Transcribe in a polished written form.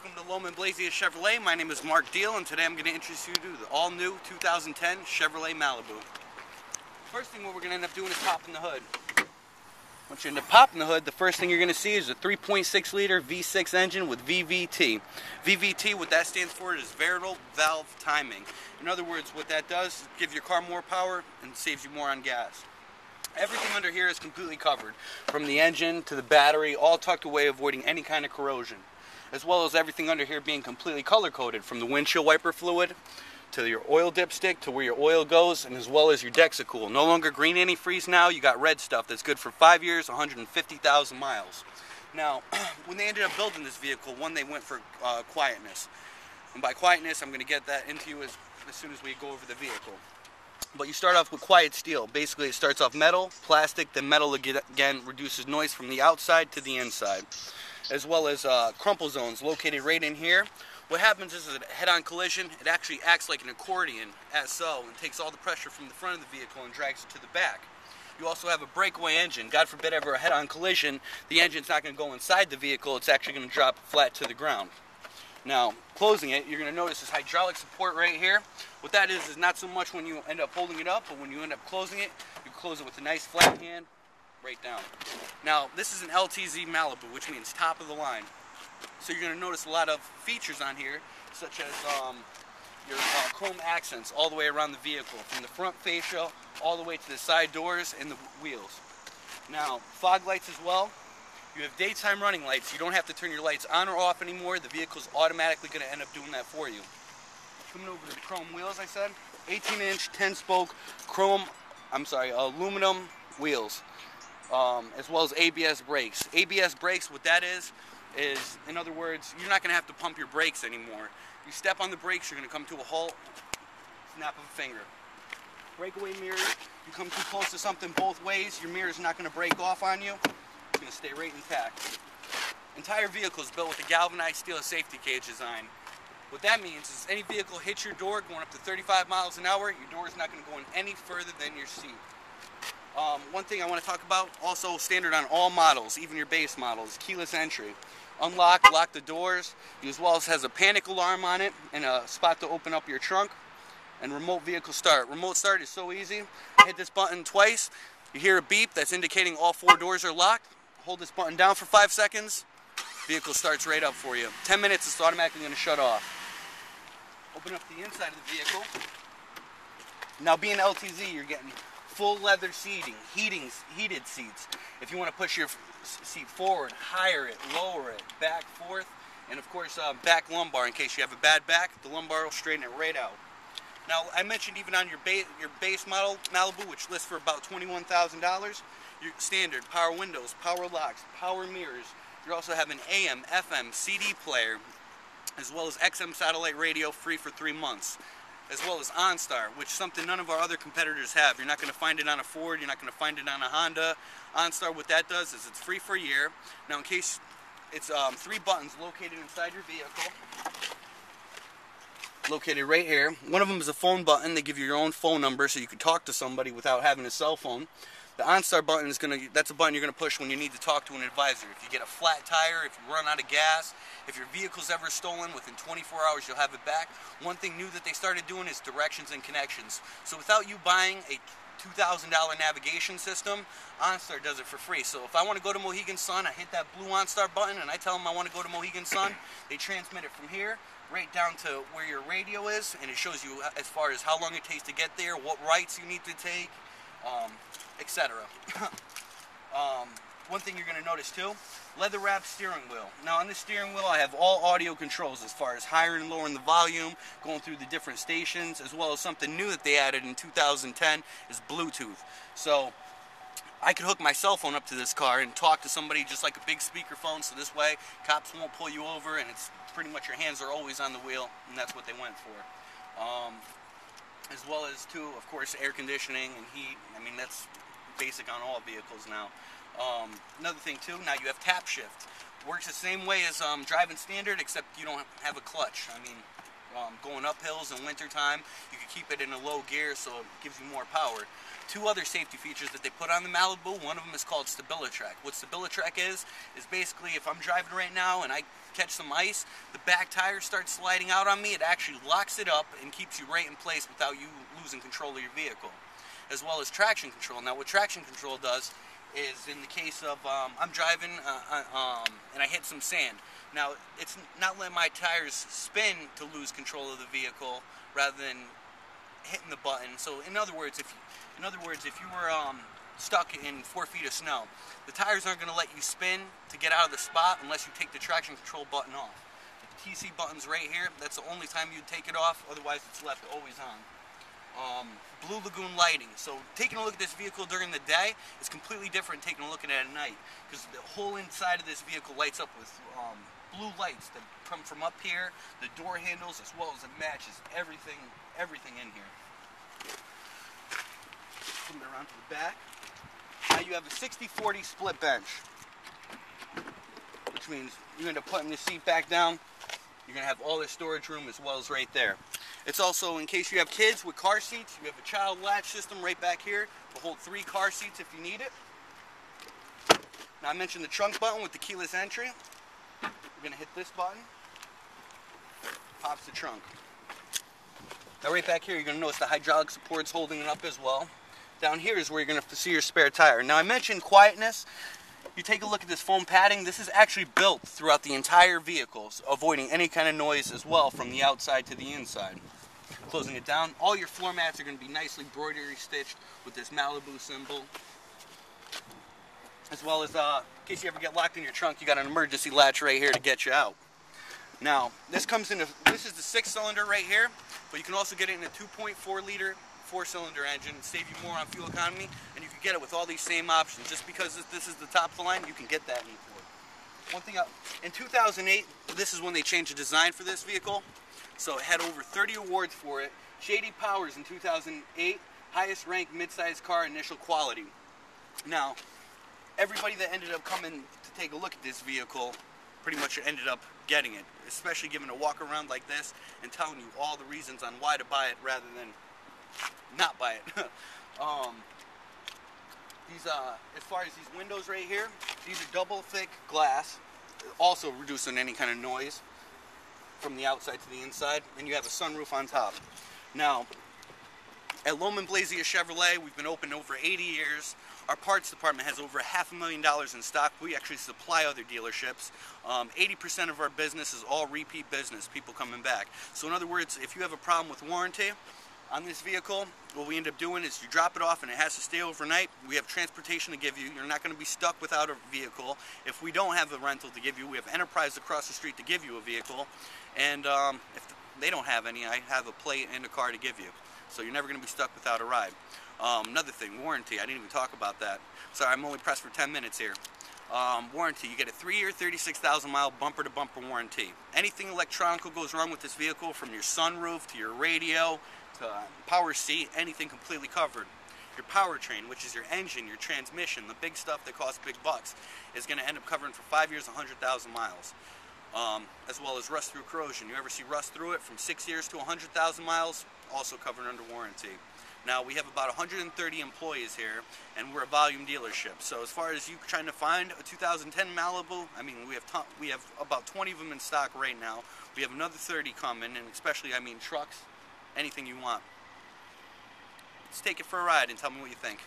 welcome to Loehmann Blasius Chevrolet. My name is Mark Deal, and today I'm going to introduce you to the all-new 2010 Chevrolet Malibu. First thing what we're going to end up doing is popping the hood. Once you end up popping the hood, the first thing you're going to see is a 3.6 liter V6 engine with VVT. VVT, what that stands for is variable valve timing. In other words, what that does is give your car more power and saves you more on gas. Everything under here is completely covered, from the engine to the battery, all tucked away, avoiding any kind of corrosion. As well as everything under here being completely color-coded, from the windshield wiper fluid to your oil dipstick to where your oil goes, and as well as your Dexicool. No longer green antifreeze now, you got red stuff that's good for 5 years, 150,000 miles. Now, when they ended up building this vehicle, one, they went for quietness. And by quietness, I'm going to get that into you as soon as we go over the vehicle. But you start off with quiet steel. Basically, it starts off metal, plastic, then metal again reduces noise from the outside to the inside. As well as crumple zones located right in here. What happens is a head-on collision, it actually acts like an accordion, as so, and takes all the pressure from the front of the vehicle and drags it to the back. You also have a breakaway engine. God forbid ever a head-on collision, the engine's not going to go inside the vehicle, it's actually going to drop flat to the ground. Now, closing it, you're going to notice this hydraulic support right here. What that is not so much when you end up holding it up, but when you end up closing it, you close it with a nice flat hand right down. Now, this is an LTZ Malibu, which means top of the line. So you're going to notice a lot of features on here, such as your chrome accents all the way around the vehicle, from the front fascia all the way to the side doors and the wheels. Now, fog lights as well. You have daytime running lights. You don't have to turn your lights on or off anymore. The vehicle's automatically going to end up doing that for you. Coming over to the chrome wheels, I said, 18-inch, 10-spoke, aluminum wheels, as well as ABS brakes. ABS brakes, what that is, in other words, you're not going to have to pump your brakes anymore. You step on the brakes, you're going to come to a halt, snap of a finger. Breakaway mirrors, you come too close to something both ways, your mirror's not going to break off on you. It's going to stay right intact. Entire vehicle is built with a galvanized steel safety cage design. What that means is any vehicle hits your door going up to 35 miles an hour, your door is not going to go in any further than your seat. One thing I want to talk about, also standard on all models, even your base models, keyless entry. Unlock, lock the doors, as well as has a panic alarm on it and a spot to open up your trunk, and remote vehicle start. Remote start is so easy. Hit this button twice, you hear a beep that's indicating all 4 doors are locked. Hold this button down for 5 seconds, vehicle starts right up for you. 10 minutes, it's automatically going to shut off. Open up the inside of the vehicle. Now, being LTZ, you're getting full leather seating, heated seats. If you want to push your seat forward, higher it, lower it, back, forth, and of course back lumbar in case you have a bad back, the lumbar will straighten it right out. Now, I mentioned even on your base model Malibu, which lists for about $21,000, your standard power windows, power locks, power mirrors. You also have an AM, FM, CD player, as well as XM satellite radio, free for 3 months. As well as OnStar, which is something none of our other competitors have. You're not going to find it on a Ford, you're not going to find it on a Honda. OnStar, what that does is it's free for a year. Now, in case it's 3 buttons located inside your vehicle, located right here. One of them is a phone button. They give you your own phone number so you can talk to somebody without having a cell phone. The OnStar button is that's a button you're going to push when you need to talk to an advisor. If you get a flat tire, if you run out of gas, if your vehicle's ever stolen, within 24 hours you'll have it back. One thing new that they started doing is directions and connections. So without you buying a $2,000 navigation system, OnStar does it for free. So if I want to go to Mohegan Sun, I hit that blue OnStar button and I tell them I want to go to Mohegan Sun. They transmit it from here right down to where your radio is, and it shows you as far as how long it takes to get there, what rights you need to take, etc. One thing you're going to notice too, leather wrapped steering wheel. Now on this steering wheel I have all audio controls as far as higher and lowering the volume, going through the different stations, as well as something new that they added in 2010 is Bluetooth. So I could hook my cell phone up to this car and talk to somebody just like a big speakerphone, so this way cops won't pull you over and it's pretty much your hands are always on the wheel, and that's what they went for. As well as too, of course, air conditioning and heat. I mean, that's basic on all vehicles now. Another thing too, now you have tap shift. Works the same way as driving standard, except you don't have a clutch. I mean, going up hills in winter time, you can keep it in a low gear so it gives you more power. two other safety features that they put on the Malibu. One of them is called Stabilitrack. What Stabilitrack is basically if I'm driving right now and I catch some ice, the back tire starts sliding out on me, it actually locks it up and keeps you right in place without you losing control of your vehicle. As well as traction control. Now what traction control does is in the case of I'm driving and I hit some sand. Now it's not letting my tires spin to lose control of the vehicle rather than hitting the button. So in other words, if you were stuck in 4 feet of snow, the tires aren't going to let you spin to get out of the spot unless you take the traction control button off. The TC button's right here. That's the only time you'd take it off. Otherwise, it's left always on. Blue Lagoon lighting. So taking a look at this vehicle during the day is completely different than taking a look at it at night, because the whole inside of this vehicle lights up with blue lights that come from up here, the door handles, as well as it matches everything in here. Coming around to the back. Now you have a 60-40 split bench, which means you end up putting the seat back down. You're going to have all the storage room as well as right there. It's also, in case you have kids with car seats, you have a child latch system right back here to hold 3 car seats if you need it. Now I mentioned the trunk button with the keyless entry. We're going to hit this button. Pops the trunk. Now right back here you're going to notice the hydraulic support's holding it up as well. Down here is where you're going to see your spare tire. Now I mentioned quietness. You take a look at this foam padding. This is actually built throughout the entire vehicle, so avoiding any kind of noise as well from the outside to the inside. Closing it down. All your floor mats are going to be nicely embroidery stitched with this Malibu symbol. As well as, in case you ever get locked in your trunk, you got an emergency latch right here to get you out. Now, this is the 6-cylinder right here, but you can also get it in a 2.4 liter 4-cylinder engine and save you more on fuel economy, and you can get it with all these same options. Just because this is the top of the line, you can get that in Ford. One thing, in 2008, this is when they changed the design for this vehicle, so it had over 30 awards for it. J.D. Powers in 2008, highest ranked mid-sized car initial quality. Now, everybody that ended up coming to take a look at this vehicle pretty much ended up getting it, especially given a walk around like this and telling you all the reasons on why to buy it rather than not buy it. As far as these windows right here, these are double thick glass, also reducing any kind of noise from the outside to the inside, and you have a sunroof on top. Now, at Loehmann Blasius Chevrolet, we've been open over 80 years. Our parts department has over $500,000 in stock. We actually supply other dealerships. 80% of our business is all repeat business, people coming back. So in other words, if you have a problem with warranty on this vehicle, what we end up doing is you drop it off and it has to stay overnight. We have transportation to give you. You're not going to be stuck without a vehicle. If we don't have a rental to give you, we have Enterprise across the street to give you a vehicle. And if they don't have any, I have a plate and a car to give you. So you're never going to be stuck without a ride. Another thing, warranty. I didn't even talk about that. Sorry, I'm only pressed for 10 minutes here. Warranty, you get a 3-year, 36,000-mile bumper-to-bumper warranty. Anything electronic goes wrong with this vehicle, from your sunroof to your radio to power seat, anything completely covered. Your powertrain, which is your engine, your transmission, the big stuff that costs big bucks, is going to end up covering for 5 years, 100,000 miles. As well as rust through corrosion. You ever see rust through it from 6 years to 100,000 miles, also covered under warranty. Now, we have about 130 employees here, and we're a volume dealership. So as far as you trying to find a 2010 Malibu, I mean, we have about 20 of them in stock right now. We have another 30 coming, and especially, I mean, trucks, anything you want. Let's take it for a ride and tell me what you think.